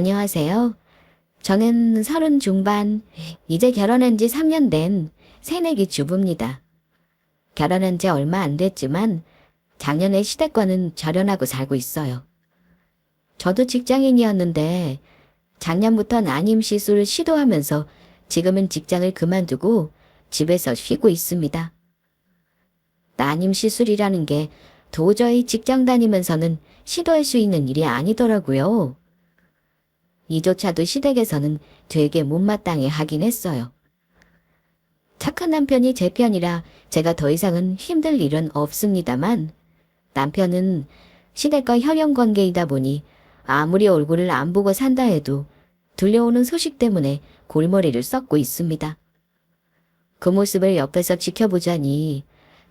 안녕하세요. 저는 30 중반, 이제 결혼한 지 3년 된 새내기 주부입니다. 결혼한 지 얼마 안 됐지만 작년에 시댁과는 절연하고 살고 있어요. 저도 직장인이었는데 작년부터 난임 시술을 시도하면서 지금은 직장을 그만두고 집에서 쉬고 있습니다. 난임 시술이라는 게 도저히 직장 다니면서는 시도할 수 있는 일이 아니더라고요. 이조차도 시댁에서는 되게 못마땅해 하긴 했어요. 착한 남편이 제 편이라 제가 더 이상은 힘들 일은 없습니다만 남편은 시댁과 혈연 관계이다 보니 아무리 얼굴을 안 보고 산다 해도 들려오는 소식 때문에 골머리를 썩고 있습니다. 그 모습을 옆에서 지켜보자니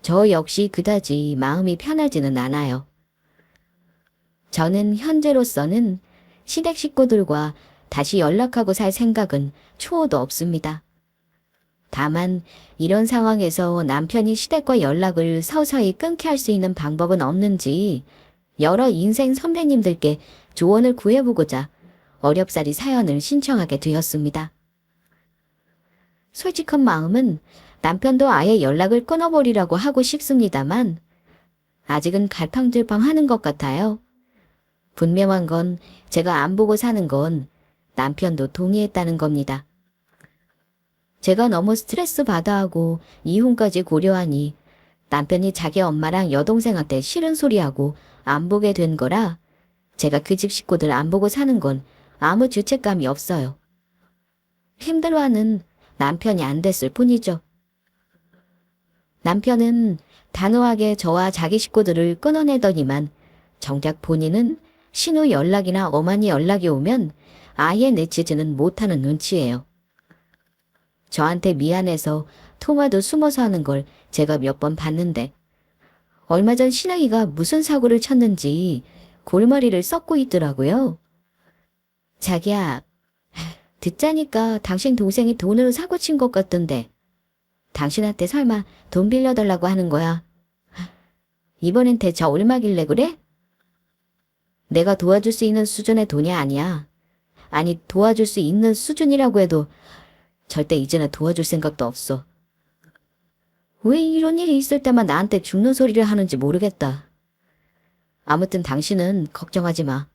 저 역시 그다지 마음이 편하지는 않아요. 저는 현재로서는 시댁 식구들과 다시 연락하고 살 생각은 추호도 없습니다. 다만 이런 상황에서 남편이 시댁과 연락을 서서히 끊게 할 수 있는 방법은 없는지 여러 인생 선배님들께 조언을 구해보고자 어렵사리 사연을 신청하게 되었습니다. 솔직한 마음은 남편도 아예 연락을 끊어버리라고 하고 싶습니다만 아직은 갈팡질팡하는 것 같아요. 분명한 건 제가 안 보고 사는 건 남편도 동의했다는 겁니다. 제가 너무 스트레스 받아 하고 이혼까지 고려하니 남편이 자기 엄마랑 여동생한테 싫은 소리하고 안 보게 된 거라 제가 그 집 식구들 안 보고 사는 건 아무 죄책감이 없어요. 힘들어하는 남편이 안 됐을 뿐이죠. 남편은 단호하게 저와 자기 식구들을 끊어내더니만 정작 본인은 신우 연락이나 어머니 연락이 오면 아예 내치지는 못하는 눈치예요. 저한테 미안해서 통화도 숨어서 하는 걸 제가 몇 번 봤는데 얼마 전 신우이가 무슨 사고를 쳤는지 골머리를 썩고 있더라고요. 자기야, 듣자니까 당신 동생이 돈으로 사고 친 것 같던데 당신한테 설마 돈 빌려달라고 하는 거야? 이번엔 대체 얼마길래 그래? 내가 도와줄 수 있는 수준의 돈이 아니야. 아니, 도와줄 수 있는 수준이라고 해도 절대 이제는 도와줄 생각도 없어. 왜 이런 일이 있을 때만 나한테 죽는 소리를 하는지 모르겠다. 아무튼 당신은 걱정하지 마.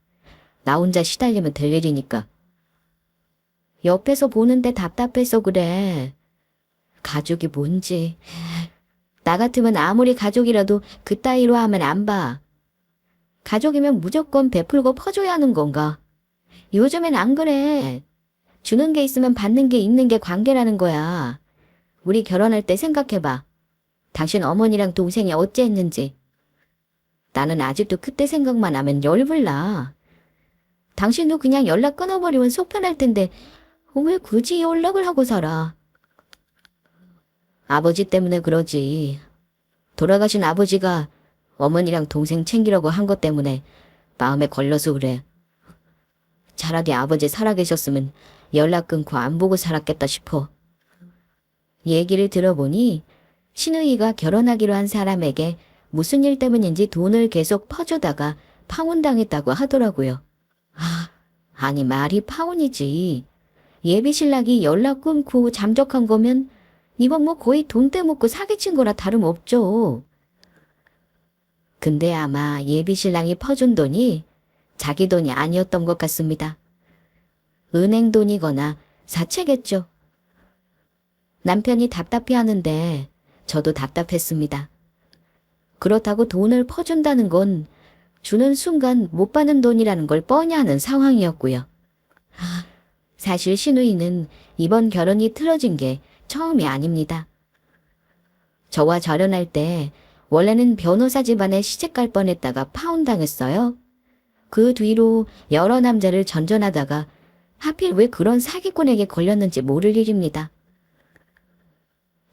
나 혼자 시달리면 될 일이니까. 옆에서 보는데 답답해서 그래. 가족이 뭔지. 나 같으면 아무리 가족이라도 그따위로 하면 안 봐. 가족이면 무조건 베풀고 퍼줘야 하는 건가? 요즘엔 안 그래. 주는 게 있으면 받는 게 있는 게 관계라는 거야. 우리 결혼할 때 생각해봐. 당신 어머니랑 동생이 어찌했는지. 나는 아직도 그때 생각만 하면 열불나. 당신도 그냥 연락 끊어버리면 속 편할 텐데 왜 굳이 연락을 하고 살아? 아버지 때문에 그러지. 돌아가신 아버지가 어머니랑 동생 챙기려고 한 것 때문에 마음에 걸려서 그래. 차라리 아버지 살아계셨으면 연락 끊고 안 보고 살았겠다 싶어. 얘기를 들어보니 신우이가 결혼하기로 한 사람에게 무슨 일 때문인지 돈을 계속 퍼주다가 파혼당했다고 하더라고요. 아니 말이 파혼이지. 예비 신랑이 연락 끊고 잠적한 거면 이건 뭐 거의 돈 떼먹고 사기친 거라 다름없죠. 근데 아마 예비 신랑이 퍼준 돈이 자기 돈이 아니었던 것 같습니다. 은행 돈이거나 사채겠죠. 남편이 답답해하는데 저도 답답했습니다. 그렇다고 돈을 퍼준다는 건 주는 순간 못 받는 돈이라는 걸 뻔히 아는 상황이었고요. 사실 신우이는 이번 결혼이 틀어진 게 처음이 아닙니다. 저와 결혼할 때 원래는 변호사 집안에 시집갈 뻔했다가 파혼당했어요. 그 뒤로 여러 남자를 전전하다가 하필 왜 그런 사기꾼에게 걸렸는지 모를 일입니다.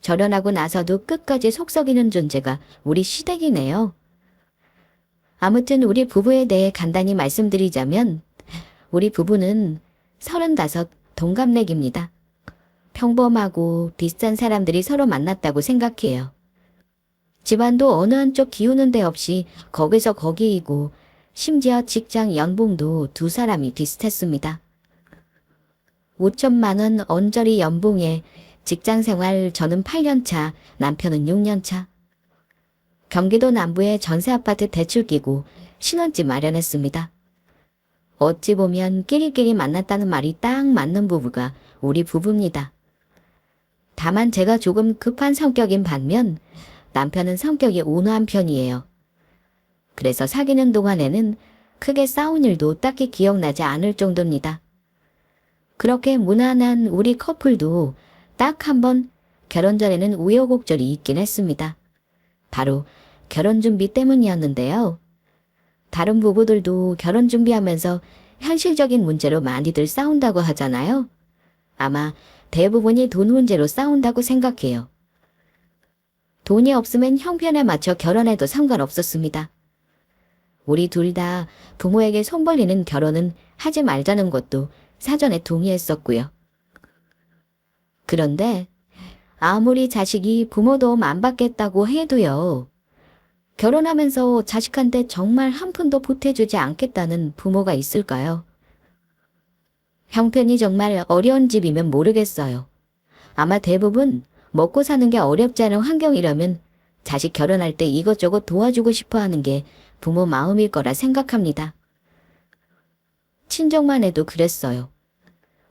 결혼하고 나서도 끝까지 속썩이는 존재가 우리 시댁이네요. 아무튼 우리 부부에 대해 간단히 말씀드리자면 우리 부부는 35 동갑내기입니다. 평범하고 비슷한 사람들이 서로 만났다고 생각해요. 집안도 어느 한쪽 기우는 데 없이 거기서 거기이고 심지어 직장 연봉도 두 사람이 비슷했습니다. 5천만 원 언저리 연봉에 직장 생활 저는 8년 차, 남편은 6년 차. 경기도 남부에 전세 아파트 대출 끼고 신혼집 마련했습니다. 어찌 보면 끼리끼리 만났다는 말이 딱 맞는 부부가 우리 부부입니다. 다만 제가 조금 급한 성격인 반면 남편은 성격이 온화한 편이에요. 그래서 사귀는 동안에는 크게 싸운 일도 딱히 기억나지 않을 정도입니다. 그렇게 무난한 우리 커플도 딱 한 번 결혼 전에는 우여곡절이 있긴 했습니다. 바로 결혼 준비 때문이었는데요. 다른 부부들도 결혼 준비하면서 현실적인 문제로 많이들 싸운다고 하잖아요. 아마 대부분이 돈 문제로 싸운다고 생각해요. 돈이 없으면 형편에 맞춰 결혼해도 상관없었습니다. 우리 둘 다 부모에게 손 벌리는 결혼은 하지 말자는 것도 사전에 동의했었고요. 그런데 아무리 자식이 부모 도움 안 받겠다고 해도요. 결혼하면서 자식한테 정말 한 푼도 보태주지 않겠다는 부모가 있을까요? 형편이 정말 어려운 집이면 모르겠어요. 아마 대부분 먹고 사는 게 어렵지 않은 환경이라면 자식 결혼할 때 이것저것 도와주고 싶어 하는 게 부모 마음일 거라 생각합니다. 친정만 해도 그랬어요.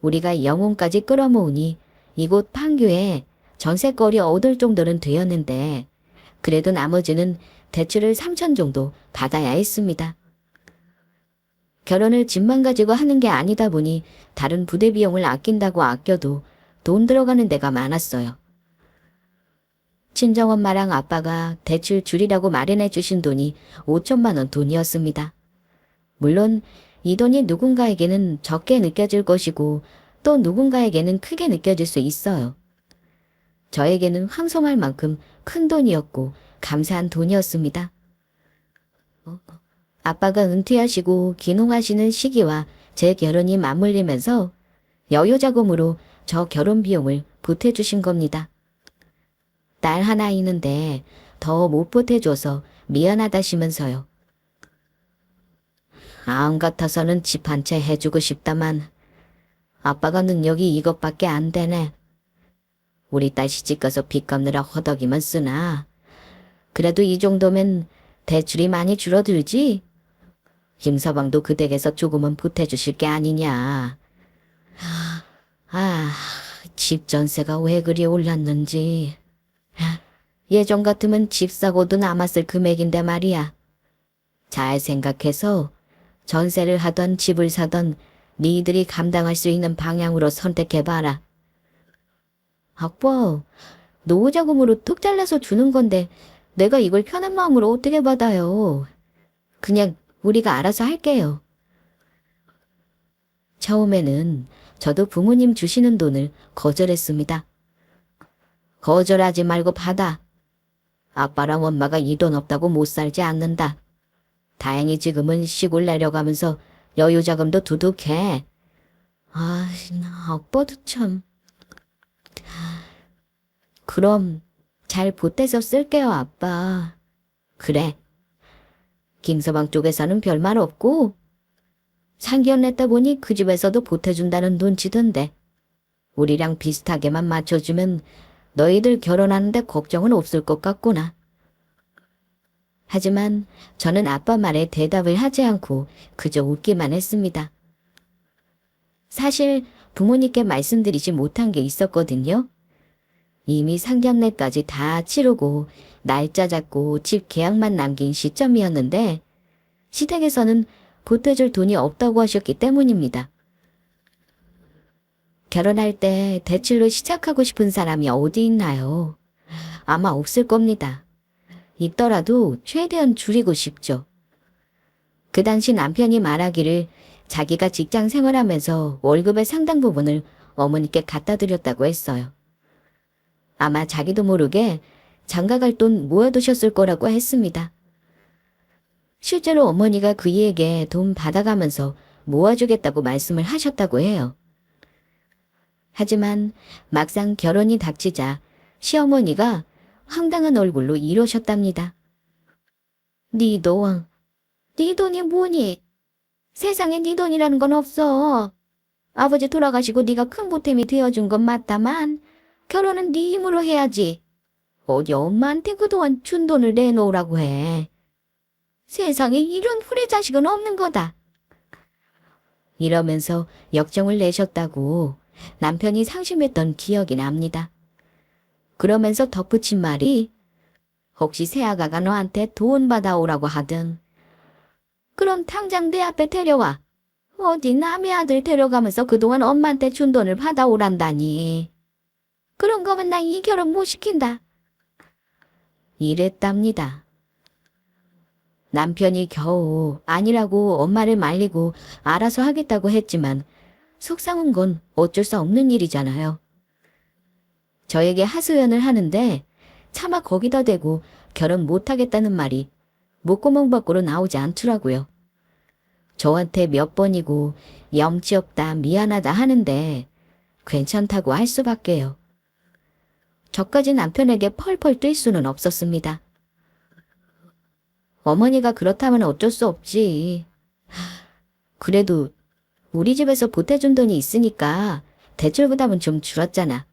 우리가 영혼까지 끌어모으니 이곳 판교에 전세거리 얻을 정도는 되었는데 그래도 나머지는 대출을 3천 정도 받아야 했습니다. 결혼을 집만 가지고 하는 게 아니다 보니 다른 부대 비용을 아낀다고 아껴도 돈 들어가는 데가 많았어요. 친정엄마랑 아빠가 대출 줄이라고 마련해 주신 돈이 5천만 원 돈이었습니다. 물론 이 돈이 누군가에게는 적게 느껴질 것이고 또 누군가에게는 크게 느껴질 수 있어요. 저에게는 황송할 만큼 큰 돈이었고 감사한 돈이었습니다. 아빠가 은퇴하시고 귀농하시는 시기와 제 결혼이 맞물리면서 여유자금으로 저 결혼 비용을 보태주신 겁니다. 딸 하나 있는데 더 못 보태줘서 미안하다시면서요. 마음 같아서는 집 한 채 해주고 싶다만 아빠가 능력이 이것밖에 안 되네. 우리 딸 시집가서 빚 갚느라 허덕이만 쓰나. 그래도 이 정도면 대출이 많이 줄어들지? 김서방도 그 댁에서 조금은 보태주실 게 아니냐. 집 전세가 왜 그리 올랐는지. 예전 같으면 집 사고도 남았을 금액인데 말이야. 잘 생각해서 전세를 하던 집을 사던 니들이 감당할 수 있는 방향으로 선택해봐라. 아빠, 노후자금으로 뚝 잘라서 주는 건데 내가 이걸 편한 마음으로 어떻게 받아요. 그냥 우리가 알아서 할게요. 처음에는 저도 부모님 주시는 돈을 거절했습니다. 거절하지 말고 받아. 아빠랑 엄마가 이 돈 없다고 못 살지 않는다. 다행히 지금은 시골 내려가면서 여유자금도 두둑해. 아빠도 참. 그럼 잘 보태서 쓸게요, 아빠. 그래. 김서방 쪽에서는 별말 없고 상견 냈다 보니 그 집에서도 보태준다는 눈치던데 우리랑 비슷하게만 맞춰주면 너희들 결혼하는데 걱정은 없을 것 같구나. 하지만 저는 아빠 말에 대답을 하지 않고 그저 웃기만 했습니다. 사실 부모님께 말씀드리지 못한 게 있었거든요. 이미 상견례까지 다 치르고 날짜 잡고 집 계약만 남긴 시점이었는데 시댁에서는 보태줄 돈이 없다고 하셨기 때문입니다. 결혼할 때 대출로 시작하고 싶은 사람이 어디 있나요? 아마 없을 겁니다. 있더라도 최대한 줄이고 싶죠. 그 당시 남편이 말하기를 자기가 직장 생활하면서 월급의 상당 부분을 어머니께 갖다 드렸다고 했어요. 아마 자기도 모르게 장가갈 돈 모아두셨을 거라고 했습니다. 실제로 어머니가 그이에게 돈 받아가면서 모아주겠다고 말씀을 하셨다고 해요. 하지만 막상 결혼이 닥치자 시어머니가 황당한 얼굴로 이러셨답니다. 네 돈이 뭐니? 세상에 네 돈이라는 건 없어. 아버지 돌아가시고 네가 큰 보탬이 되어준 건 맞다만 결혼은 네 힘으로 해야지. 어디 엄마한테 그동안 준 돈을 내놓으라고 해. 세상에 이런 후레자식은 없는 거다. 이러면서 역정을 내셨다고 남편이 상심했던 기억이 납니다. 그러면서 덧붙인 말이 혹시 새아가가 너한테 돈 받아오라고 하든 그럼 당장 내 앞에 데려와. 어디 남의 아들 데려가면서 그동안 엄마한테 준 돈을 받아오란다니. 그런 거면 나 이 결혼 못 시킨다. 이랬답니다. 남편이 겨우 아니라고 엄마를 말리고 알아서 하겠다고 했지만 속상한 건 어쩔 수 없는 일이잖아요. 저에게 하소연을 하는데 차마 거기다 대고 결혼 못하겠다는 말이 목구멍 밖으로 나오지 않더라고요. 저한테 몇 번이고 염치 없다 미안하다 하는데 괜찮다고 할 수밖에요. 저까지 남편에게 펄펄 뛸 수는 없었습니다. 어머니가 그렇다면 어쩔 수 없지. 그래도 우리 집에서 보태준 돈이 있으니까 대출 부담은 좀 줄었잖아.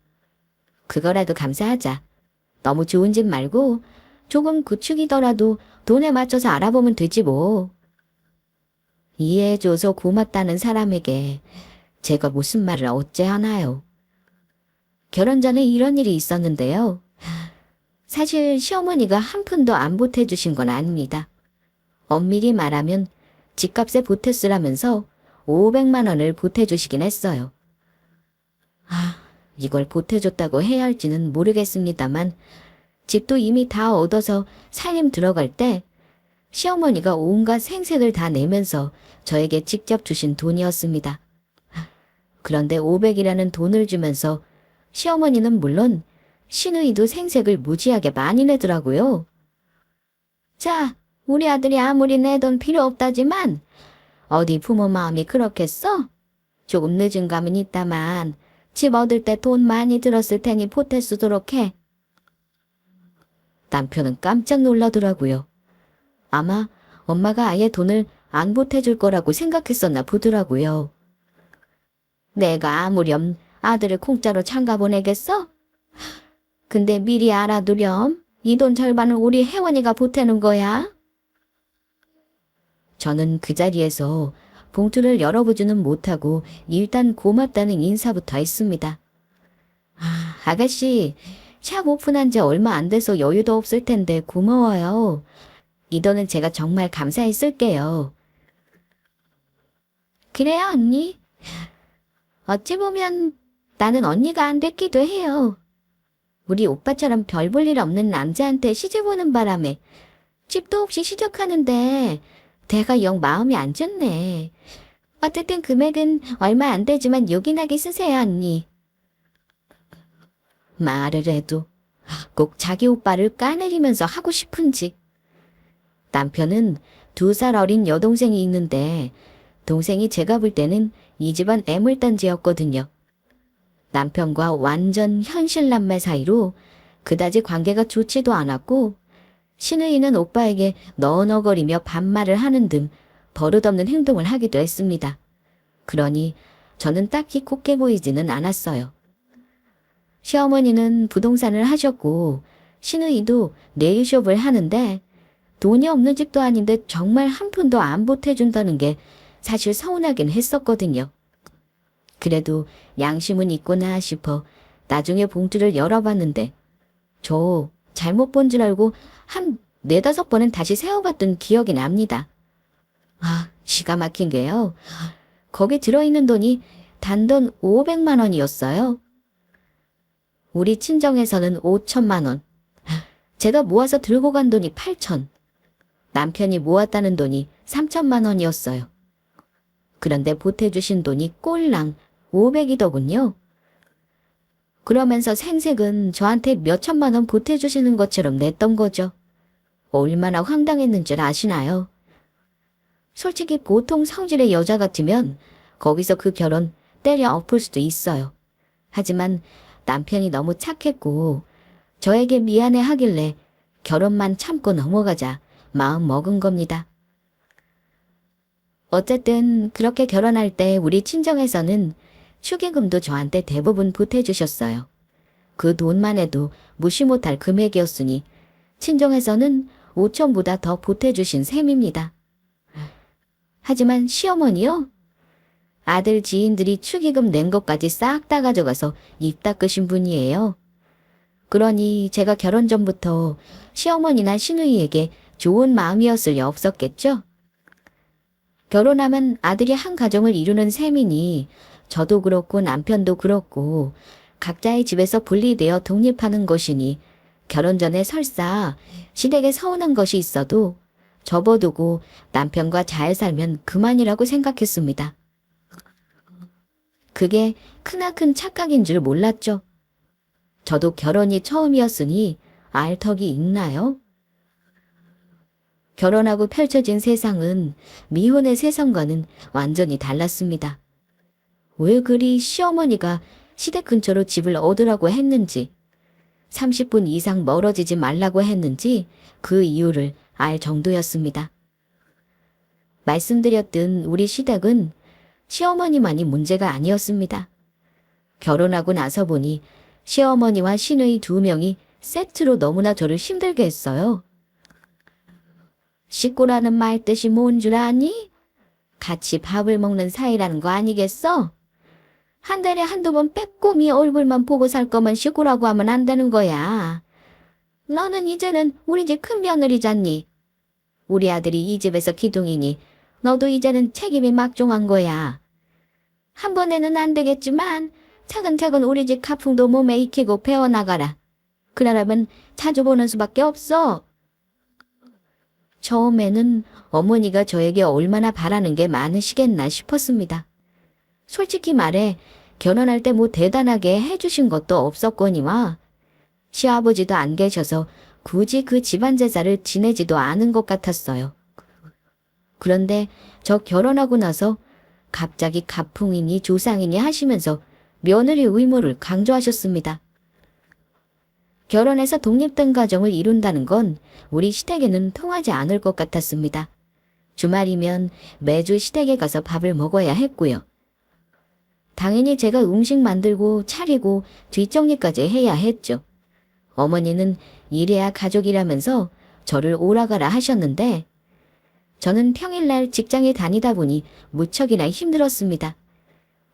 그거라도 감사하자. 너무 좋은 집 말고 조금 구축이더라도 돈에 맞춰서 알아보면 되지 뭐. 이해해줘서 고맙다는 사람에게 제가 무슨 말을 어째 하나요. 결혼 전에 이런 일이 있었는데요. 사실 시어머니가 한 푼도 안 보태주신 건 아닙니다. 엄밀히 말하면 집값에 보태 쓰라면서 500만 원을 보태주시긴 했어요. 이걸 보태줬다고 해야 할지는 모르겠습니다만 집도 이미 다 얻어서 살림 들어갈 때 시어머니가 온갖 생색을 다 내면서 저에게 직접 주신 돈이었습니다. 그런데 500이라는 돈을 주면서 시어머니는 물론 시누이도 생색을 무지하게 많이 내더라고요. 자, 우리 아들이 아무리 내 돈 필요 없다지만 어디 부모 마음이 그렇겠어? 조금 늦은 감은 있다만 집 얻을 때 돈 많이 들었을 테니 보태 쓰도록 해. 남편은 깜짝 놀라더라고요. 아마 엄마가 아예 돈을 안 보태줄 거라고 생각했었나 보더라고요. 내가 아무렴 아들을 공짜로 장가 보내겠어? 근데 미리 알아두렴. 이 돈 절반은 우리 혜원이가 보태는 거야. 저는 그 자리에서 봉투를 열어보지는 못하고 일단 고맙다는 인사부터 했습니다. 아가씨, 샵 오픈한 지 얼마 안 돼서 여유도 없을 텐데 고마워요. 이 돈은 제가 정말 감사히 쓸게요. 그래요, 언니? 어찌 보면 나는 언니가 안 됐기도 해요. 우리 오빠처럼 별 볼 일 없는 남자한테 시집 오는 바람에 집도 없이 시작하는데 내가 영 마음이 안 좋네. 어쨌든 금액은 얼마 안 되지만 요긴하게 쓰세요, 언니. 말을 해도 꼭 자기 오빠를 까내리면서 하고 싶은지. 남편은 2살 어린 여동생이 있는데 동생이 제가 볼 때는 이 집안 애물단지였거든요. 남편과 완전 현실 남매 사이로 그다지 관계가 좋지도 않았고 시누이는 오빠에게 너너거리며 반말을 하는 등 버릇없는 행동을 하기도 했습니다. 그러니 저는 딱히 곱게 보이지는 않았어요. 시어머니는 부동산을 하셨고 시누이도 네일숍을 하는데 돈이 없는 집도 아닌데 정말 한 푼도 안 보태준다는 게 사실 서운하긴 했었거든요. 그래도 양심은 있구나 싶어 나중에 봉투를 열어봤는데 저 잘못 본 줄 알고 한 4-5번은 다시 세어봤던 기억이 납니다. 기가 막힌 게요. 거기 들어있는 돈이 단돈 500만 원이었어요. 우리 친정에서는 5천만 원. 제가 모아서 들고 간 돈이 8천. 남편이 모았다는 돈이 3천만 원이었어요. 그런데 보태주신 돈이 꼴랑 500이더군요. 그러면서 생색은 저한테 몇 천만 원 보태주시는 것처럼 냈던 거죠. 얼마나 황당했는 줄 아시나요? 솔직히 보통 성질의 여자 같으면 거기서 그 결혼 때려 엎을 수도 있어요. 하지만 남편이 너무 착했고 저에게 미안해 하길래 결혼만 참고 넘어가자 마음 먹은 겁니다. 어쨌든 그렇게 결혼할 때 우리 친정에서는 축의금도 저한테 대부분 보태주셨어요. 그 돈만 해도 무시 못할 금액이었으니 친정에서는 5천보다 더 보태주신 셈입니다. 하지만 시어머니요? 아들 지인들이 축의금 낸 것까지 싹 다 가져가서 입 닦으신 분이에요. 그러니 제가 결혼 전부터 시어머니나 시누이에게 좋은 마음이었을 리 없었겠죠? 결혼하면 아들이 한 가정을 이루는 셈이니 저도 그렇고 남편도 그렇고 각자의 집에서 분리되어 독립하는 것이니 결혼 전에 설사 시댁에 서운한 것이 있어도 접어두고 남편과 잘 살면 그만이라고 생각했습니다. 그게 크나큰 착각인 줄 몰랐죠. 저도 결혼이 처음이었으니 알 턱이 있나요? 결혼하고 펼쳐진 세상은 미혼의 세상과는 완전히 달랐습니다. 왜 그리 시어머니가 시댁 근처로 집을 얻으라고 했는지, 30분 이상 멀어지지 말라고 했는지 그 이유를 알 정도였습니다. 말씀드렸듯 우리 시댁은 시어머니만이 문제가 아니었습니다. 결혼하고 나서 보니 시어머니와 시누이 2명이 세트로 너무나 저를 힘들게 했어요. 식구라는 말 뜻이 뭔 줄 아니? 같이 밥을 먹는 사이라는 거 아니겠어? 한 달에 한두 번 빼꼼히 얼굴만 보고 살 거면 식구라고 하면 안 되는 거야. 너는 이제는 우리 집 큰 며느리잖니. 우리 아들이 이 집에서 기둥이니 너도 이제는 책임이 막중한 거야. 한 번에는 안 되겠지만 차근차근 우리 집 가풍도 몸에 익히고 배워나가라. 그러려면 자주 보는 수밖에 없어. 처음에는 어머니가 저에게 얼마나 바라는 게 많으시겠나 싶었습니다. 솔직히 말해 결혼할 때 뭐 대단하게 해주신 것도 없었거니와 시아버지도 안 계셔서 굳이 그 집안 제사를 지내지도 않은 것 같았어요. 그런데 저 결혼하고 나서 갑자기 가풍이니 조상이니 하시면서 며느리 의무를 강조하셨습니다. 결혼해서 독립된 가정을 이룬다는 건 우리 시댁에는 통하지 않을 것 같았습니다. 주말이면 매주 시댁에 가서 밥을 먹어야 했고요. 당연히 제가 음식 만들고 차리고 뒷정리까지 해야 했죠. 어머니는 일해야 가족이라면서 저를 오라가라 하셨는데 저는 평일날 직장에 다니다 보니 무척이나 힘들었습니다.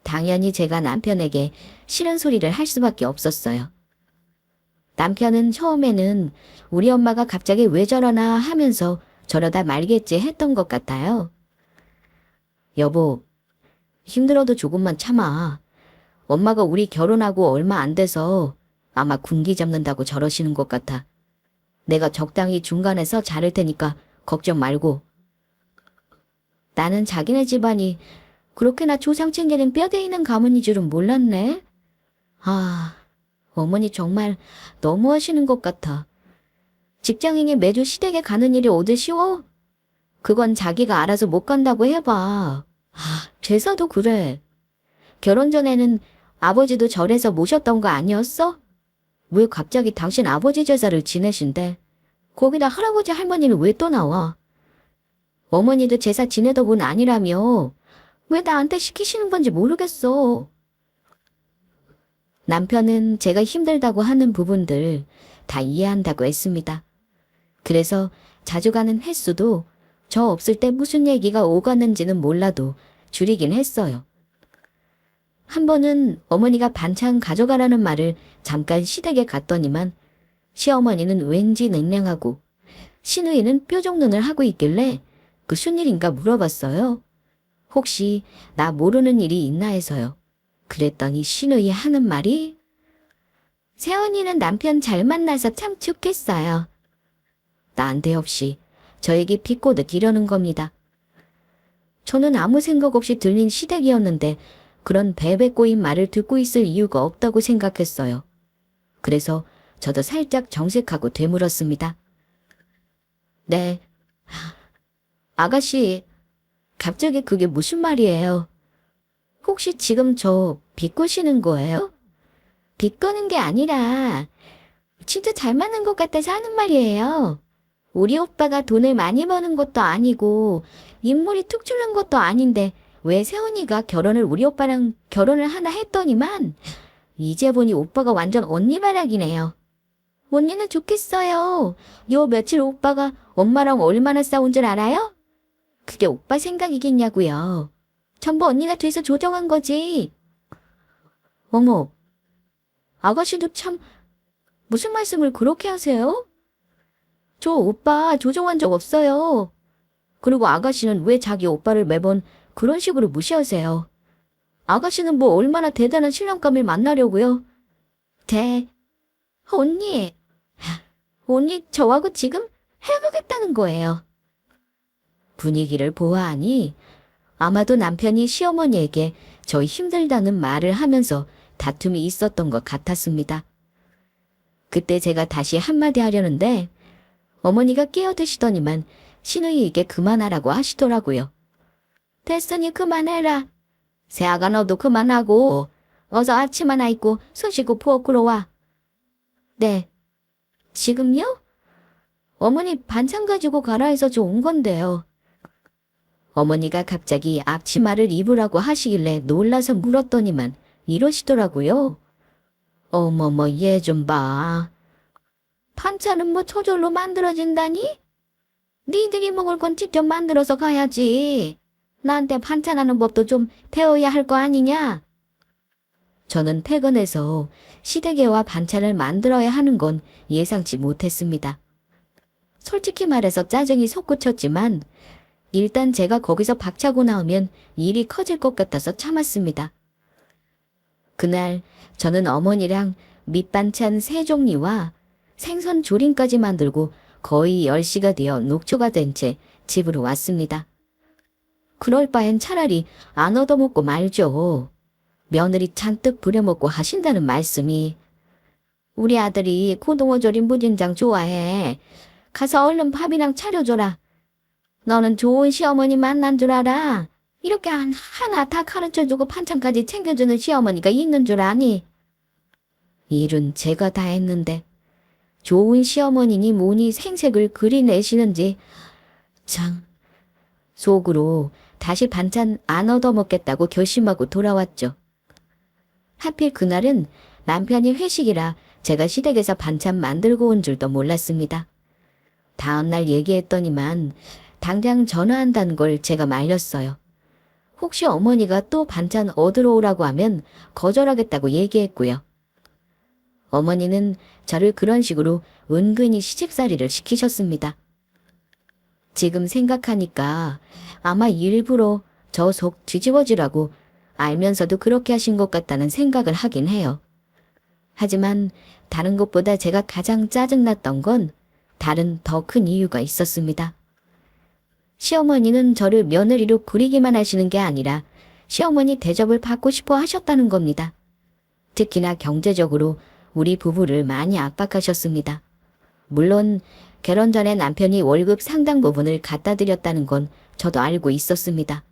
당연히 제가 남편에게 싫은 소리를 할 수밖에 없었어요. 남편은 처음에는 우리 엄마가 갑자기 왜 저러나 하면서 저러다 말겠지 했던 것 같아요. 여보, 힘들어도 조금만 참아. 엄마가 우리 결혼하고 얼마 안 돼서 아마 군기 잡는다고 저러시는 것 같아. 내가 적당히 중간에서 자를 테니까 걱정 말고. 나는 자기네 집안이 그렇게나 조상 챙기는 뼈대있는 가문인 줄은 몰랐네. 아, 어머니 정말 너무하시는 것 같아. 직장인이 매주 시댁에 가는 일이 어디 쉬워? 그건 자기가 알아서 못 간다고 해봐. 제사도 그래. 결혼 전에는 아버지도 절에서 모셨던 거 아니었어? 왜 갑자기 당신 아버지 제사를 지내신대? 거기다 할아버지 할머니는 왜 또 나와? 어머니도 제사 지내던 분 아니라며 왜 나한테 시키시는 건지 모르겠어. 남편은 제가 힘들다고 하는 부분들 다 이해한다고 했습니다. 그래서 자주 가는 횟수도 저 없을 때 무슨 얘기가 오갔는지는 몰라도 줄이긴 했어요. 한 번은 어머니가 반찬 가져가라는 말을 잠깐 시댁에 갔더니만 시어머니는 왠지 냉랭하고 시누이는 뾰족눈을 하고 있길래 무슨 일인가 물어봤어요. 혹시 나 모르는 일이 있나 해서요. 그랬더니 시누이 하는 말이 새언니는 남편 잘 만나서 참 좋겠어요. 난데없이 저에게 비꼬듯 이러는 겁니다. 저는 아무 생각 없이 들린 시댁이었는데 그런 베베 꼬인 말을 듣고 있을 이유가 없다고 생각했어요. 그래서 저도 살짝 정색하고 되물었습니다. 네. 아가씨, 갑자기 그게 무슨 말이에요? 혹시 지금 저 비꼬시는 거예요? 비꼬는 게 아니라 진짜 잘 맞는 것 같아서 하는 말이에요. 우리 오빠가 돈을 많이 버는 것도 아니고 인물이 툭 주는 것도 아닌데 왜 세훈이가 우리 오빠랑 결혼을 하나 했더니만 이제 보니 오빠가 완전 언니 바락이네요. 언니는 좋겠어요. 요 며칠 오빠가 엄마랑 얼마나 싸운 줄 알아요? 그게 오빠 생각이겠냐고요. 전부 언니가 돼서 조정한 거지. 어머, 아가씨도 참 무슨 말씀을 그렇게 하세요? 저 오빠 조정한 적 없어요. 그리고 아가씨는 왜 자기 오빠를 매번 그런 식으로 무시하세요? 아가씨는 뭐 얼마나 대단한 신랑감을 만나려고요? 언니, 언니 저하고 지금 해보겠다는 거예요. 분위기를 보아하니 아마도 남편이 시어머니에게 저 힘들다는 말을 하면서 다툼이 있었던 것 같았습니다. 그때 제가 다시 한마디 하려는데 어머니가 끼어드시더니만 시누이에게 그만하라고 하시더라고요. 됐으니 그만해라. 새아가 너도 그만하고 어서 아침 하나 입고 손 씻고 부엌으로 와. 네. 지금요? 어머니 반찬 가지고 가라 해서 저 온 건데요. 어머니가 갑자기 앞치마를 입으라고 하시길래 놀라서 물었더니만 이러시더라고요. 어머머 얘 좀 봐. 반찬은 뭐 저절로 만들어진다니? 니들이 먹을 건 직접 만들어서 가야지. 나한테 반찬하는 법도 좀 배워야 할 거 아니냐? 저는 퇴근해서 시댁에와 반찬을 만들어야 하는 건 예상치 못했습니다. 솔직히 말해서 짜증이 솟구쳤지만 일단 제가 거기서 박차고 나오면 일이 커질 것 같아서 참았습니다. 그날 저는 어머니랑 밑반찬 3종류와 생선 조림까지 만들고 거의 10시가 되어 녹초가 된 채 집으로 왔습니다. 그럴 바엔 차라리 안 얻어먹고 말죠. 며느리 잔뜩 부려먹고 하신다는 말씀이. 우리 아들이 고등어 조림 무진장 좋아해. 가서 얼른 밥이랑 차려줘라. 너는 좋은 시어머니 만난 줄 알아? 이렇게 하나 다 가르쳐주고 반찬까지 챙겨주는 시어머니가 있는 줄 아니? 일은 제가 다 했는데 좋은 시어머니니 뭐니 생색을 그리내시는지 참. 속으로 다시 반찬 안 얻어먹겠다고 결심하고 돌아왔죠. 하필 그날은 남편이 회식이라 제가 시댁에서 반찬 만들고 온 줄도 몰랐습니다. 다음날 얘기했더니만 당장 전화한다는 걸 제가 말렸어요. 혹시 어머니가 또 반찬 얻으러 오라고 하면 거절하겠다고 얘기했고요. 어머니는 저를 그런 식으로 은근히 시집살이를 시키셨습니다. 지금 생각하니까 아마 일부러 저 속 뒤집어지라고 알면서도 그렇게 하신 것 같다는 생각을 하긴 해요. 하지만 다른 것보다 제가 가장 짜증났던 건 다른 더 큰 이유가 있었습니다. 시어머니는 저를 며느리로 부리기만 하시는 게 아니라 시어머니 대접을 받고 싶어 하셨다는 겁니다. 특히나 경제적으로 우리 부부를 많이 압박하셨습니다. 물론 결혼 전에 남편이 월급 상당 부분을 갖다 드렸다는 건 저도 알고 있었습니다.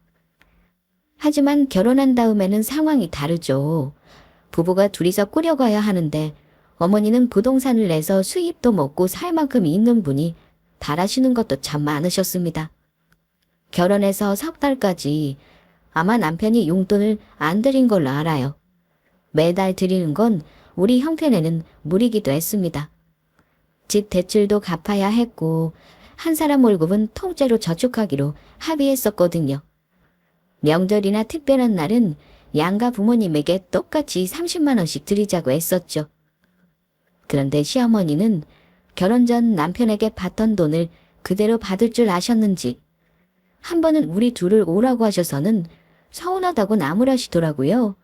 하지만 결혼한 다음에는 상황이 다르죠. 부부가 둘이서 꾸려가야 하는데 어머니는 부동산을 내서 수입도 먹고 살 만큼 있는 분이 바라시는 것도 참 많으셨습니다. 결혼해서 석 달까지 아마 남편이 용돈을 안 드린 걸로 알아요. 매달 드리는 건 우리 형편에는 무리기도 했습니다. 집 대출도 갚아야 했고 한 사람 월급은 통째로 저축하기로 합의했었거든요. 명절이나 특별한 날은 양가 부모님에게 똑같이 30만 원씩 드리자고 했었죠. 그런데 시어머니는 결혼 전 남편에게 받던 돈을 그대로 받을 줄 아셨는지 한 번은 우리 둘을 오라고 하셔서는 서운하다고 나무라시더라고요.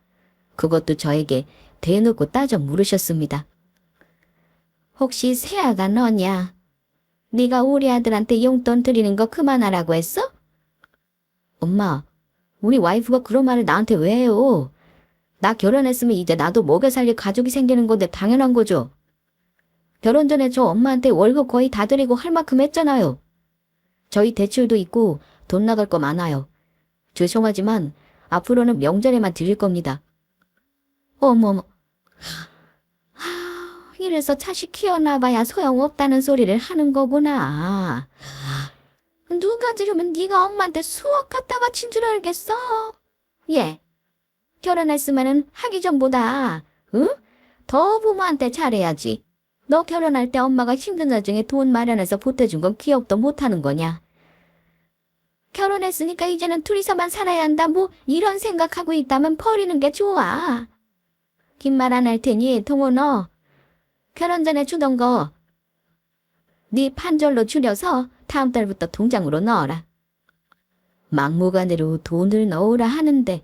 그것도 저에게 대놓고 따져 물으셨습니다. 혹시 새아가 너냐? 네가 우리 아들한테 용돈 드리는 거 그만하라고 했어? 엄마, 우리 와이프가 그런 말을 나한테 왜 해요? 나 결혼했으면 이제 나도 먹여 살릴 가족이 생기는 건데 당연한 거죠. 결혼 전에 저 엄마한테 월급 거의 다 드리고 할 만큼 했잖아요. 저희 대출도 있고 돈 나갈 거 많아요. 죄송하지만 앞으로는 명절에만 드릴 겁니다. 어머머. 이래서 자식 키워놔봐야 소용없다는 소리를 하는 거구나. 누가 들으면 네가 엄마한테 수억 갖다 바친 줄 알겠어. 예. 결혼했으면은 하기 전보다, 응? 더 부모한테 잘해야지. 너 결혼할 때 엄마가 힘든 와중에 돈 마련해서 보태준 건 기억도 못하는 거냐? 결혼했으니까 이제는 둘이서만 살아야 한다. 뭐 이런 생각하고 있다면 버리는 게 좋아. 긴 말 안 할 테니 동호 너 결혼 전에 주던 거 네 판절로 줄여서 다음 달부터 통장으로 넣어라. 막무가내로 돈을 넣으라 하는데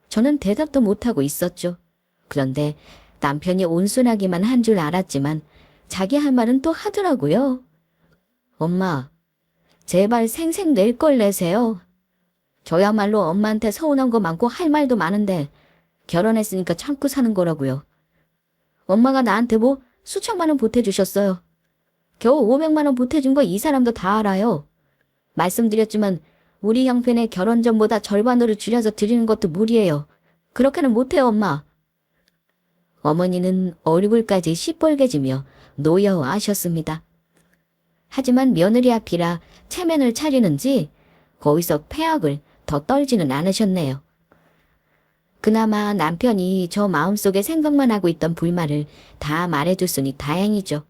저는 대답도 못하고 있었죠. 그런데 남편이 온순하기만 한 줄 알았지만 자기 할 말은 또 하더라고요. 엄마, 제발 생색 낼 걸 내세요. 저야말로 엄마한테 서운한 거 많고 할 말도 많은데 결혼했으니까 참고 사는 거라고요. 엄마가 나한테 뭐 수천만 원 보태주셨어요. 겨우 500만 원 보태준 거 이 사람도 다 알아요. 말씀드렸지만 우리 형편에 결혼 전보다 절반으로 줄여서 드리는 것도 무리예요. 그렇게는 못해요, 엄마. 어머니는 얼굴까지 시뻘개지며 노여워하셨습니다. 하지만 며느리 앞이라 체면을 차리는지 거기서 패악을 더 떨지는 않으셨네요. 그나마 남편이 저 마음속에 생각만 하고 있던 불만을 다 말해줬으니 다행이죠.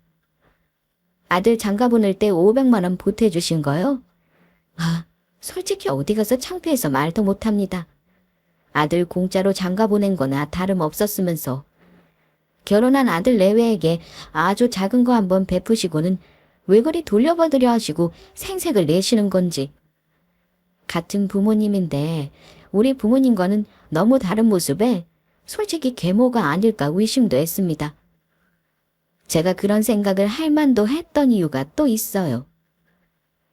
아들 장가 보낼 때 500만 원 보태주신 거요? 솔직히 어디 가서 창피해서 말도 못합니다. 아들 공짜로 장가 보낸 거나 다름없었으면서 결혼한 아들 내외에게 아주 작은 거 한번 베푸시고는 왜 그리 돌려받으려 하시고 생색을 내시는 건지. 같은 부모님인데 우리 부모님과는 너무 다른 모습에 솔직히 계모가 아닐까 의심도 했습니다. 제가 그런 생각을 할 만도 했던 이유가 또 있어요.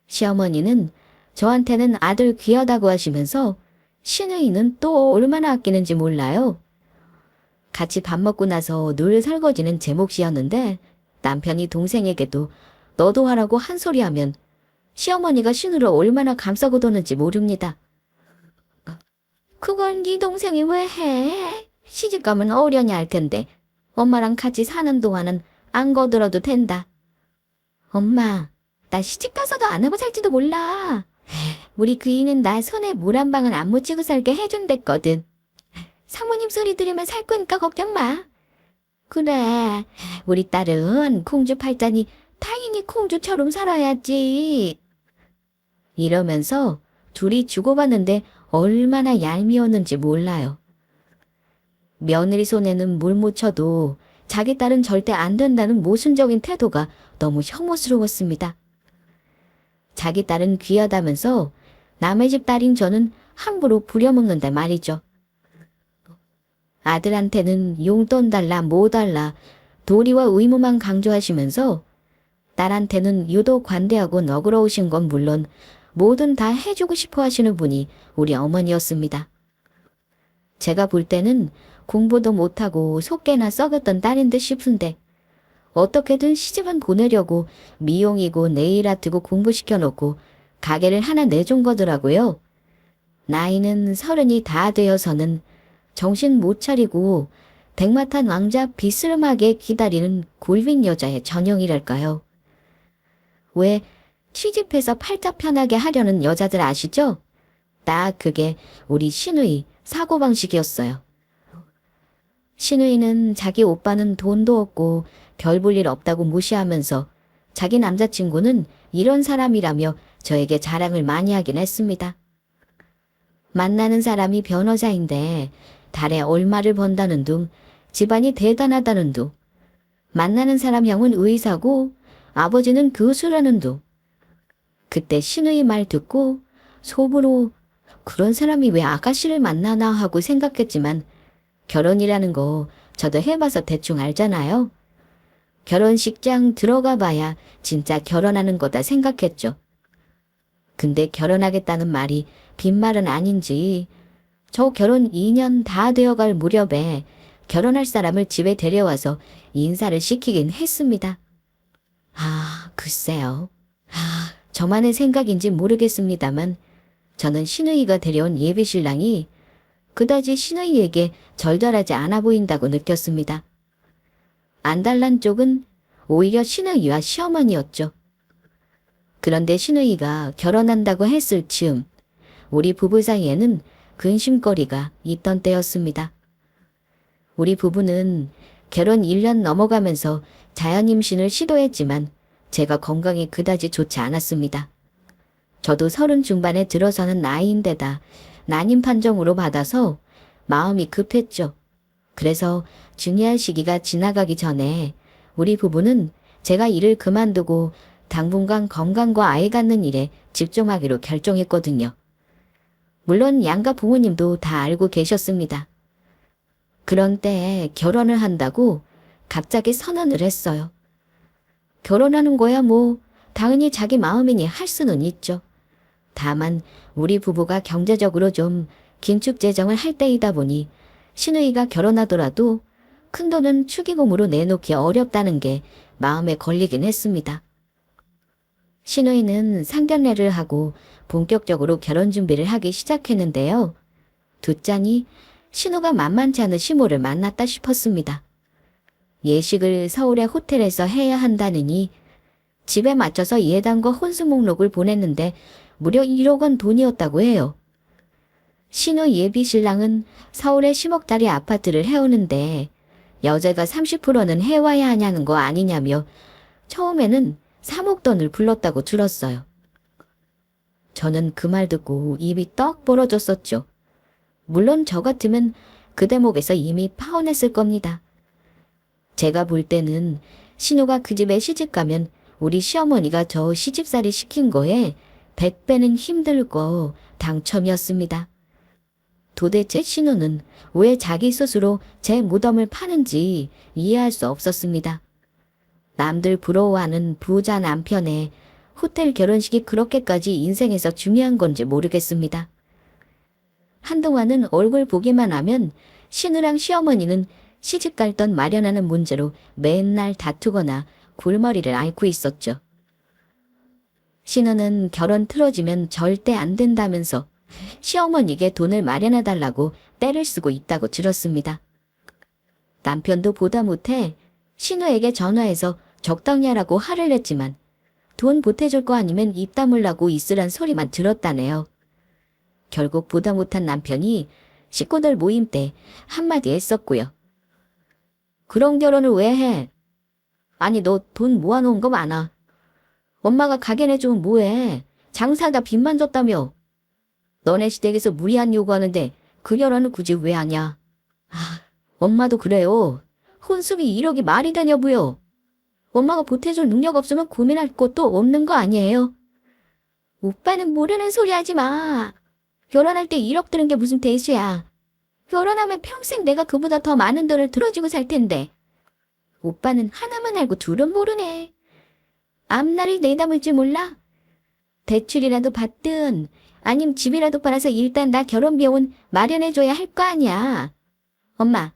시어머니는 저한테는 아들 귀하다고 하시면서 시누이는 또 얼마나 아끼는지 몰라요. 같이 밥 먹고 나서 늘 설거지는 제 몫이었는데 남편이 동생에게도 너도 하라고 한 소리 하면 시어머니가 신우를 얼마나 감싸고 도는지 모릅니다. 그건 네 동생이 왜 해? 시집가면 어려니 할 텐데 엄마랑 같이 사는 동안은 안 거들어도 된다. 엄마, 나 시집가서도 안 하고 살지도 몰라. 우리 그이는 나 손에 물 한 방울 안 묻히고 살게 해준댔거든. 사모님 소리 들으면 살 거니까 걱정 마. 그래, 우리 딸은 공주 팔자니 당연히 공주처럼 살아야지. 이러면서 둘이 주고받는데 얼마나 얄미웠는지 몰라요. 며느리 손에는 물 묻혀도 자기 딸은 절대 안 된다는 모순적인 태도가 너무 혐오스러웠습니다. 자기 딸은 귀하다면서 남의 집 딸인 저는 함부로 부려먹는다 말이죠. 아들한테는 용돈 달라 뭐 달라 도리와 의무만 강조하시면서 딸한테는 유독 관대하고 너그러우신 건 물론 뭐든 다 해주고 싶어 하시는 분이 우리 어머니였습니다. 제가 볼 때는 공부도 못하고 속개나 썩었던 딸인 듯 싶은데 어떻게든 시집은 보내려고 미용이고 네일 아트고 공부시켜놓고 가게를 하나 내준 거더라고요. 나이는 30이 다 되어서는 정신 못 차리고 백마탄 왕자 비스름하게 기다리는 굴빈 여자의 전형이랄까요. 왜 취집해서 팔자 편하게 하려는 여자들 아시죠? 딱 그게 우리 시누이 사고방식이었어요. 시누이는 자기 오빠는 돈도 없고 별 볼 일 없다고 무시하면서 자기 남자친구는 이런 사람이라며 저에게 자랑을 많이 하긴 했습니다. 만나는 사람이 변호사인데 달에 얼마를 번다는 둥, 집안이 대단하다는 둥, 만나는 사람 형은 의사고 아버지는 교수라는 둥. 그때 시누이 말 듣고 속으로 그런 사람이 왜 아가씨를 만나나 하고 생각했지만 결혼이라는 거 저도 해봐서 대충 알잖아요. 결혼식장 들어가 봐야 진짜 결혼하는 거다 생각했죠. 근데 결혼하겠다는 말이 빈말은 아닌지 저 결혼 2년 다 되어갈 무렵에 결혼할 사람을 집에 데려와서 인사를 시키긴 했습니다. 글쎄요. 저만의 생각인지 모르겠습니다만 저는 시누이가 데려온 예비신랑이 그다지 시누이에게 절절하지 않아 보인다고 느꼈습니다. 안달난 쪽은 오히려 시누이와 시어머니였죠. 그런데 신우이가 결혼한다고 했을 즈음 우리 부부 사이에는 근심거리가 있던 때였습니다. 우리 부부는 결혼 1년 넘어가면서 자연 임신을 시도했지만 제가 건강이 그다지 좋지 않았습니다. 저도 30 중반에 들어서는 나이인데다 난임 판정으로 받아서 마음이 급했죠. 그래서 중요한 시기가 지나가기 전에 우리 부부는 제가 일을 그만두고 당분간 건강과 아이 갖는 일에 집중하기로 결정했거든요. 물론 양가 부모님도 다 알고 계셨습니다. 그런 때에 결혼을 한다고 갑자기 선언을 했어요. 결혼하는 거야 뭐 당연히 자기 마음이니 할 수는 있죠. 다만 우리 부부가 경제적으로 좀 긴축 재정을 할 때이다 보니 신우이가 결혼하더라도 큰돈은 축의금으로 내놓기 어렵다는 게 마음에 걸리긴 했습니다. 신우이는 상견례를 하고 본격적으로 결혼 준비를 하기 시작했는데요. 듣자니 신우가 만만치 않은 시모를 만났다 싶었습니다. 예식을 서울의 호텔에서 해야 한다느니 집에 맞춰서 예단과 혼수 목록을 보냈는데 무려 1억 원 돈이었다고 해요. 신우 예비 신랑은 서울의 10억짜리 아파트를 해오는데 여자가 30%는 해와야 하냐는 거 아니냐며 처음에는 3억 돈을 불렀다고 들었어요. 저는 그 말 듣고 입이 떡 벌어졌었죠. 물론 저 같으면 그 대목에서 이미 파혼했을 겁니다. 제가 볼 때는 신우가 그 집에 시집가면 우리 시어머니가 저 시집살이 시킨 거에 100배는 힘들 거 당첨이었습니다. 도대체 신우는 왜 자기 스스로 제 무덤을 파는지 이해할 수 없었습니다. 남들 부러워하는 부자 남편의 호텔 결혼식이 그렇게까지 인생에서 중요한 건지 모르겠습니다. 한동안은 얼굴 보기만 하면 신우랑 시어머니는 시집갈 돈 마련하는 문제로 맨날 다투거나 골머리를 앓고 있었죠. 신우는 결혼 틀어지면 절대 안 된다면서 시어머니에게 돈을 마련해달라고 떼를 쓰고 있다고 들었습니다. 남편도 보다 못해 신우에게 전화해서 적당히 하라고 화를 냈지만 돈 보태줄 거 아니면 입 다물라고 있으란 소리만 들었다네요. 결국 보다 못한 남편이 식구들 모임 때 한마디 했었고요. 그런 결혼을 왜 해? 아니 너 돈 모아놓은 거 많아. 엄마가 가게 내주면 뭐해? 장사하다 빚만 졌다며. 너네 시댁에서 무리한 요구하는데 그 결혼을 굳이 왜 하냐? 아, 엄마도 그래요. 혼수비 1억이 말이 되냐고요. 엄마가 보태줄 능력 없으면 고민할 것도 없는 거 아니에요? 오빠는 모르는 소리 하지 마. 결혼할 때 1억 드는 게 무슨 대수야. 결혼하면 평생 내가 그보다 더 많은 돈을 들어주고 살 텐데. 오빠는 하나만 알고 둘은 모르네. 앞날을 내다볼 줄 몰라? 대출이라도 받든 아님 집이라도 팔아서 일단 나 결혼 비용은 마련해줘야 할 거 아니야. 엄마,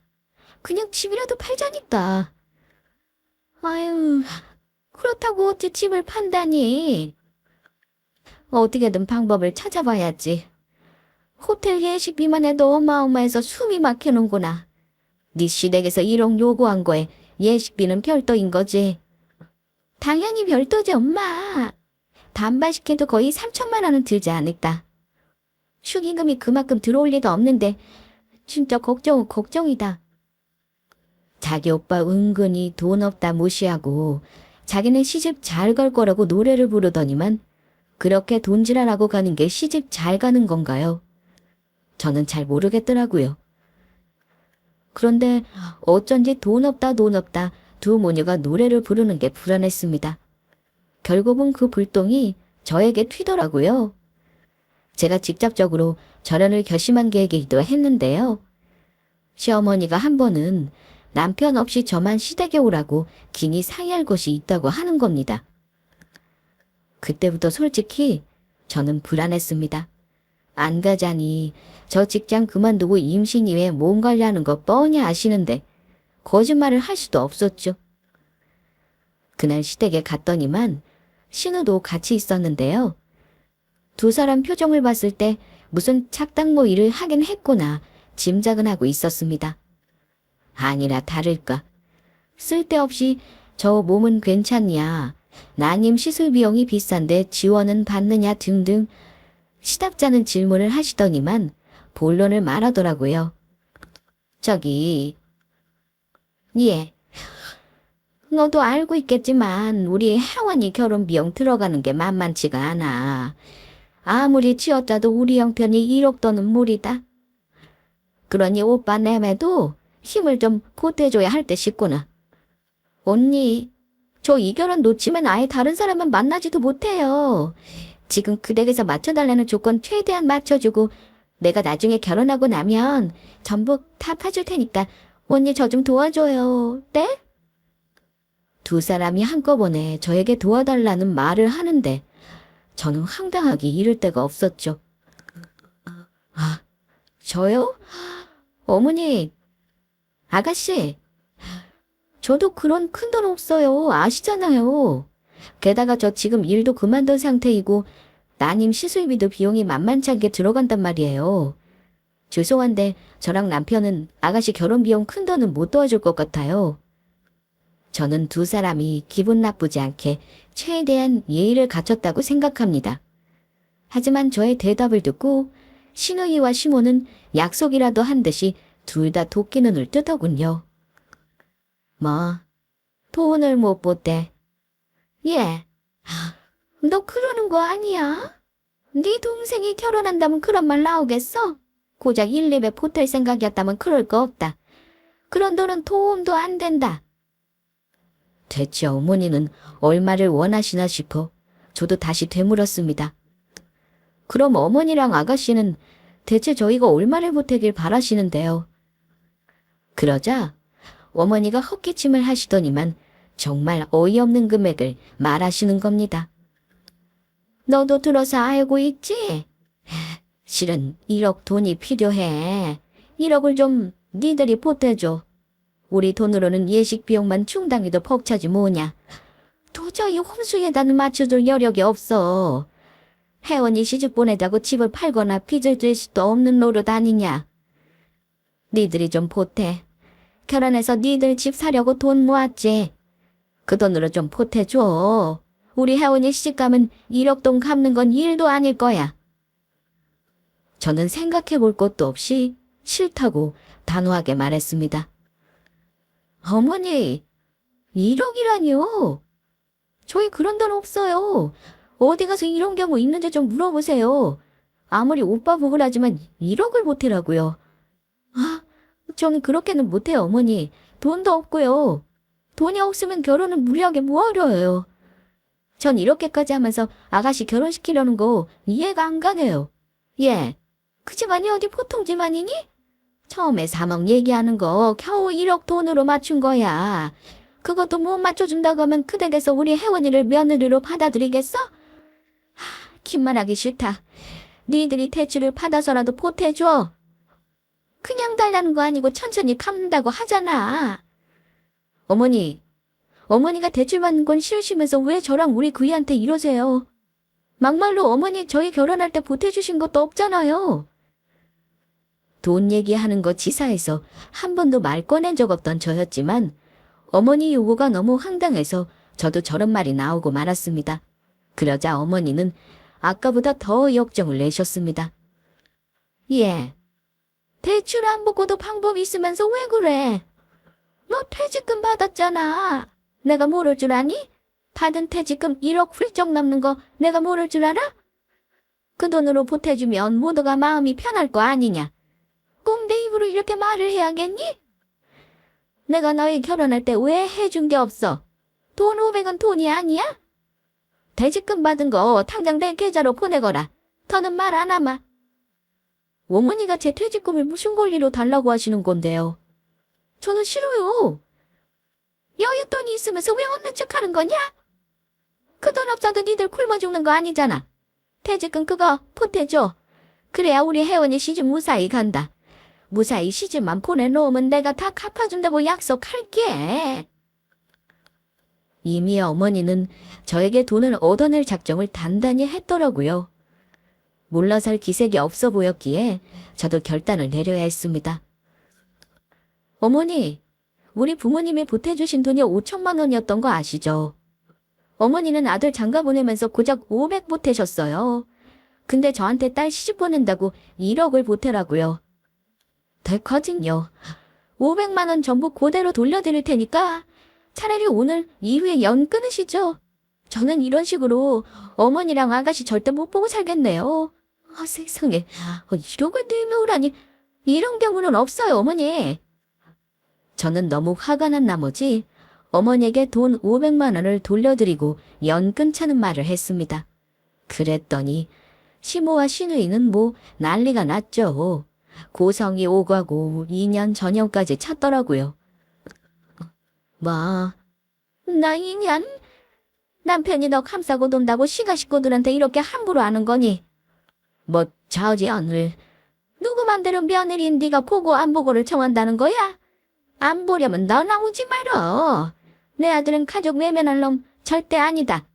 그냥 집이라도 팔자니까. 아유, 그렇다고 어째 집을 판다니. 어떻게든 방법을 찾아봐야지. 호텔 예식비만 해도 어마어마해서 숨이 막히는구나. 네 시댁에서 1억 요구한 거에 예식비는 별도인 거지. 당연히 별도지 엄마. 반반씩 해도 거의 3천만 원은 들지 않을까. 축의금이 그만큼 들어올 리도 없는데 진짜 걱정은 걱정이다. 자기 오빠 은근히 돈 없다 무시하고 자기는 시집 잘 갈 거라고 노래를 부르더니만 그렇게 돈질하라고 가는 게 시집 잘 가는 건가요? 저는 잘 모르겠더라고요. 그런데 어쩐지 돈 없다 두 모녀가 노래를 부르는 게 불안했습니다. 결국은 그 불똥이 저에게 튀더라고요. 제가 직접적으로 결혼을 결심한 계획이기도 했는데요. 시어머니가 한 번은 남편 없이 저만 시댁에 오라고 긴히 상의할 곳이 있다고 하는 겁니다. 그때부터 솔직히 저는 불안했습니다. 안 가자니 저 직장 그만두고 임신 이후에 몸 관리하는 거 뻔히 아시는데 거짓말을 할 수도 없었죠. 그날 시댁에 갔더니만 신우도 같이 있었는데요. 두 사람 표정을 봤을 때 무슨 착당모 일을 하긴 했구나 짐작은 하고 있었습니다. 아니라 다를까. 쓸데없이 저 몸은 괜찮냐 난임 시술 비용이 비싼데 지원은 받느냐 등등 시답잖은 질문을 하시더니만 본론을 말하더라고요. 저기, 예. 너도 알고 있겠지만 우리 혜원이 결혼 비용 들어가는 게 만만치가 않아. 아무리 치었자도 우리 형편이 1억 돈은 무리다. 그러니 오빠 내매도 힘을 좀 보태줘야 할 때 싶구나. 언니, 저 이 결혼 놓치면 아예 다른 사람은 만나지도 못해요. 지금 그 댁에서 맞춰달라는 조건 최대한 맞춰주고 내가 나중에 결혼하고 나면 전부 다 파줄 테니까 언니 저 좀 도와줘요. 네? 두 사람이 한꺼번에 저에게 도와달라는 말을 하는데 저는 황당하기 이를 데가 없었죠. 아, 저요? 어머니, 아가씨, 저도 그런 큰돈 없어요. 아시잖아요. 게다가 저 지금 일도 그만둔 상태이고 난임 시술비도 비용이 만만치 않게 들어간단 말이에요. 죄송한데 저랑 남편은 아가씨 결혼 비용 큰 돈은 못 도와줄 것 같아요. 저는 두 사람이 기분 나쁘지 않게 최대한 예의를 갖췄다고 생각합니다. 하지만 저의 대답을 듣고 신우이와 시모는 약속이라도 한 듯이 둘 다 도끼 눈을 뜨더군요. 뭐, 돈을 못 보대. 예. 너 그러는 거 아니야? 네 동생이 결혼한다면 그런 말 나오겠어? 고작 1, 2배 보탤 생각이었다면 그럴 거 없다. 그런 돈은 도움도 안 된다. 대체 어머니는 얼마를 원하시나 싶어 저도 다시 되물었습니다. 그럼 어머니랑 아가씨는 대체 저희가 얼마를 보태길 바라시는데요. 그러자 어머니가 헛기침을 하시더니만 정말 어이없는 금액을 말하시는 겁니다. 너도 들어서 알고 있지? 실은 1억 돈이 필요해. 1억을 좀 니들이 보태줘. 우리 돈으로는 예식 비용만 충당해도 벅차지 뭐냐. 도저히 혼수에다는 맞춰줄 여력이 없어. 혜원이 시집 보내자고 집을 팔거나 빚을 질 수도 없는 노릇 아니냐. 니들이 좀 보태. 결혼해서 니들 집 사려고 돈 모았지. 그 돈으로 좀 보태줘. 우리 혜원이 시집가면 1억 돈 갚는 건 일도 아닐 거야. 저는 생각해 볼 것도 없이 싫다고 단호하게 말했습니다. 어머니, 1억이라니요? 저희 그런 돈 없어요. 어디 가서 이런 경우 있는지 좀 물어보세요. 아무리 오빠 보고라지만 1억을 보태라고요. 아, 저는 그렇게는 못해요, 어머니. 돈도 없고요. 돈이 없으면 결혼은 무리하게 뭐하려요. 전 이렇게까지 하면서 아가씨 결혼시키려는 거 이해가 안 가네요. 예, 그 집안이 어디 보통 집안이니? 처음에 3억 얘기하는 거 겨우 1억 돈으로 맞춘 거야. 그것도 못 맞춰준다고 하면 그 댁에서 우리 혜원이를 며느리로 받아들이겠어? 긴말하기 싫다. 니들이 대출을 받아서라도 보태줘. 그냥 달라는 거 아니고 천천히 갚는다고 하잖아. 어머니가 대출 받는 건 싫으시면서 왜 저랑 우리 그이한테 이러세요? 막말로 어머니 저희 결혼할 때 보태주신 것도 없잖아요. 돈 얘기하는 거 지사에서 한 번도 말 꺼낸 적 없던 저였지만 어머니 요구가 너무 황당해서 저도 저런 말이 나오고 말았습니다. 그러자 어머니는 아까보다 더 역정을 내셨습니다. 예, 대출 안 보고도 방법이 있으면서 왜 그래? 너 퇴직금 받았잖아. 내가 모를 줄 아니? 받은 퇴직금 1억 훌쩍 넘는 거 내가 모를 줄 알아? 그 돈으로 보태주면 모두가 마음이 편할 거 아니냐. 꼭 내 입으로 이렇게 말을 해야겠니? 내가 너희 결혼할 때 왜 해준 게 없어? 돈 500원 돈이 아니야? 퇴직금 받은 거 당장 내 계좌로 보내거라. 더는 말 안 하마. 어머니가 제 퇴직금을 무슨 권리로 달라고 하시는 건데요. 저는 싫어요. 여윳돈이 있으면서 왜 없는 척하는 거냐? 그 돈 없어도 니들 굶어 죽는 거 아니잖아. 퇴직금 그거 보태줘. 그래야 우리 혜원이 시집 무사히 간다. 무사히 시집만 보내놓으면 내가 다 갚아준다고 약속할게. 이미 어머니는 저에게 돈을 얻어낼 작정을 단단히 했더라고요. 물러설 기색이 없어 보였기에 저도 결단을 내려야 했습니다. 어머니, 우리 부모님이 보태주신 돈이 5천만 원이었던 거 아시죠? 어머니는 아들 장가 보내면서 고작 500 보태셨어요. 근데 저한테 딸 시집 보낸다고 1억을 보태라고요. 됐거든요. 500만 원 전부 그대로 돌려드릴 테니까 차라리 오늘 이후에 연 끊으시죠. 저는 이런 식으로 어머니랑 아가씨 절대 못 보고 살겠네요. 세상에, 1억을 내놓으라니. 이런 경우는 없어요, 어머니. 저는 너무 화가 난 나머지 어머니에게 돈 500만 원을 돌려드리고 연 끊자는 말을 했습니다. 그랬더니 시모와 시누이는 난리가 났죠. 고성이 오가고 2년 전형까지 찼더라고요. 나 2년? 남편이 너 감싸고 논다고 시가 식구들한테 이렇게 함부로 하는 거니? 자오지 않을. 누구 맘대로 며느리인 네가 보고 안 보고를 정한다는 거야? 안 보려면 너 나오지 말어. 내 아들은 가족 외면할 놈 절대 아니다.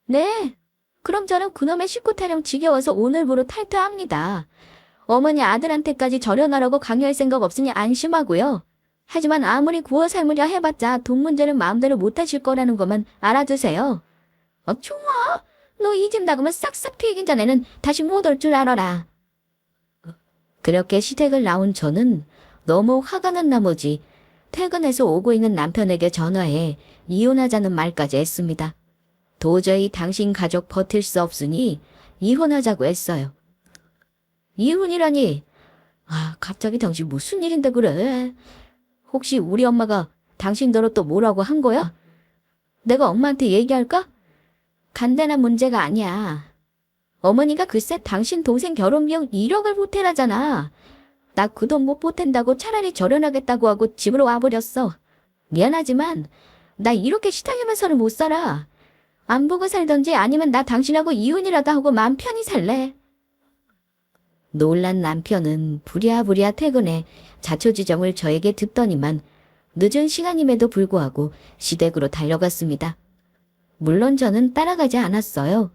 네, 그럼 저는 그놈의 식구 타령 지겨워서 오늘부로 탈퇴합니다. 어머니 아들한테까지 절연하라고 강요할 생각 없으니 안심하고요. 하지만 아무리 구워 삶으려 해봤자 돈 문제는 마음대로 못하실 거라는 것만 알아두세요. 좋아. 너 이 집 나가면 싹싹 튀긴 전에는 다시 못 올 줄 알아라. 그렇게 시댁을 나온 저는 너무 화가 난 나머지 퇴근해서 오고 있는 남편에게 전화해 이혼하자는 말까지 했습니다. 도저히 당신 가족 버틸 수 없으니 이혼하자고 했어요. 이혼이라니? 갑자기 당신 무슨 일인데 그래? 혹시 우리 엄마가 당신더러 또 뭐라고 한 거야? 내가 엄마한테 얘기할까? 간단한 문제가 아니야. 어머니가 글쎄 당신 동생 결혼비용 1억을 보태라잖아. 나 그 돈 못 보탠다고 차라리 절연하겠다고 하고 집으로 와버렸어. 미안하지만 나 이렇게 시달리면서는 못 살아. 안 보고 살던지 아니면 나 당신하고 이혼이라도 하고 마음 편히 살래. 놀란 남편은 부랴부랴 퇴근해 자초지정을 저에게 듣더니만 늦은 시간임에도 불구하고 시댁으로 달려갔습니다. 물론 저는 따라가지 않았어요.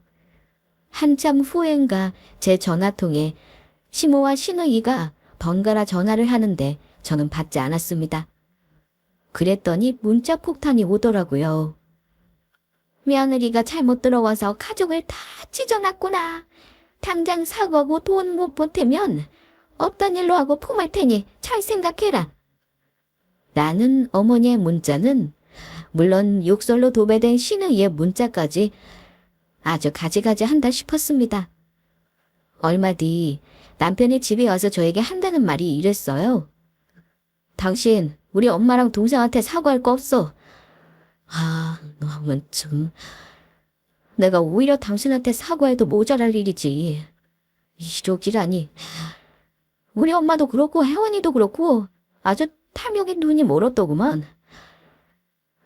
한참 후엔가 제 전화통에 시모와 시누이가 번갈아 전화를 하는데 저는 받지 않았습니다. 그랬더니 문자 폭탄이 오더라고요. 며느리가 잘못 들어와서 가족을 다 찢어놨구나. 당장 사과하고 돈 못 보태면 없던 일로 하고 품을 테니 잘 생각해라. 라는 어머니의 문자는 물론 욕설로 도배된 시누이의 문자까지 아주 가지가지한다 싶었습니다. 얼마 뒤 남편이 집에 와서 저에게 한다는 말이 이랬어요. 당신 우리 엄마랑 동생한테 사과할 거 없어. 너무 좀... 내가 오히려 당신한테 사과해도 모자랄 일이지. 이러기라니. 우리 엄마도 그렇고 혜원이도 그렇고 아주 탐욕에 눈이 멀었더구만.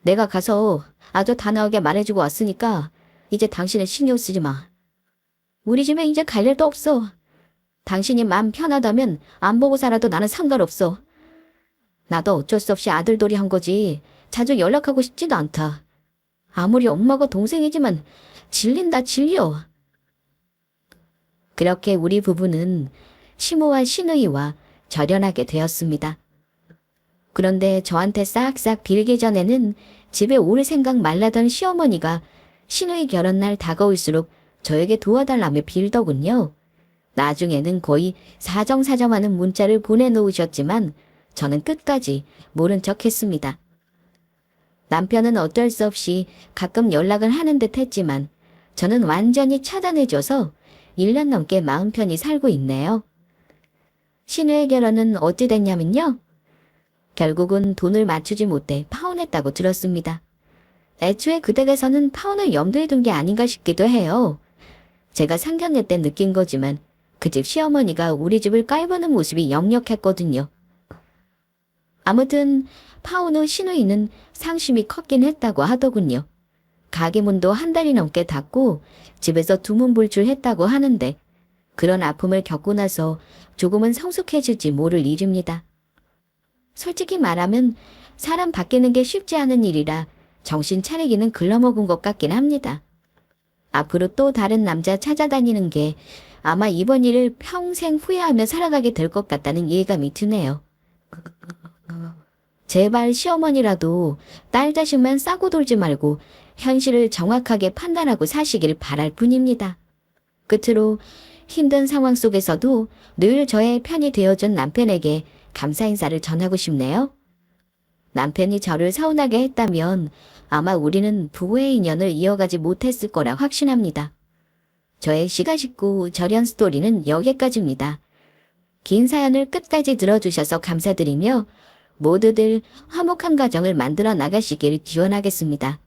내가 가서 아주 단호하게 말해주고 왔으니까 이제 당신은 신경 쓰지 마. 우리 집에 이제 갈 일도 없어. 당신이 마음 편하다면 안 보고 살아도 나는 상관없어. 나도 어쩔 수 없이 아들돌이 한 거지 자주 연락하고 싶지도 않다. 아무리 엄마가 동생이지만 질린다 질려. 그렇게 우리 부부는 시모와 시누이와 절연하게 되었습니다. 그런데 저한테 싹싹 빌기 전에는 집에 올 생각 말라던 시어머니가 시누이 결혼날 다가올수록 저에게 도와달라며 빌더군요. 나중에는 거의 사정사정하는 문자를 보내놓으셨지만 저는 끝까지 모른 척 했습니다. 남편은 어쩔 수 없이 가끔 연락을 하는 듯 했지만 저는 완전히 차단해줘서 1년 넘게 마음 편히 살고 있네요. 시누의 결혼은 어찌 됐냐면요. 결국은 돈을 맞추지 못해 파혼했다고 들었습니다. 애초에 그 댁에서는 파혼을 염두에 둔 게 아닌가 싶기도 해요. 제가 상견례 때 느낀 거지만 그 집 시어머니가 우리 집을 깔보는 모습이 역력했거든요. 아무튼 파혼 후 시누이는 상심이 컸긴 했다고 하더군요. 가게 문도 한 달이 넘게 닫고 집에서 두문불출했다고 하는데 그런 아픔을 겪고 나서 조금은 성숙해질지 모를 일입니다. 솔직히 말하면 사람 바뀌는 게 쉽지 않은 일이라 정신 차리기는 글러먹은 것 같긴 합니다. 앞으로 또 다른 남자 찾아다니는 게 아마 이번 일을 평생 후회하며 살아가게 될 것 같다는 예감이 드네요. 제발 시어머니라도 딸 자식만 싸고 돌지 말고 현실을 정확하게 판단하고 사시길 바랄 뿐입니다. 끝으로 힘든 상황 속에서도 늘 저의 편이 되어준 남편에게 감사 인사를 전하고 싶네요. 남편이 저를 서운하게 했다면 아마 우리는 부부의 인연을 이어가지 못했을 거라 확신합니다. 저의 시가 쉽고 절연 스토리는 여기까지입니다. 긴 사연을 끝까지 들어주셔서 감사드리며 모두들 화목한 가정을 만들어 나가시길 기원하겠습니다.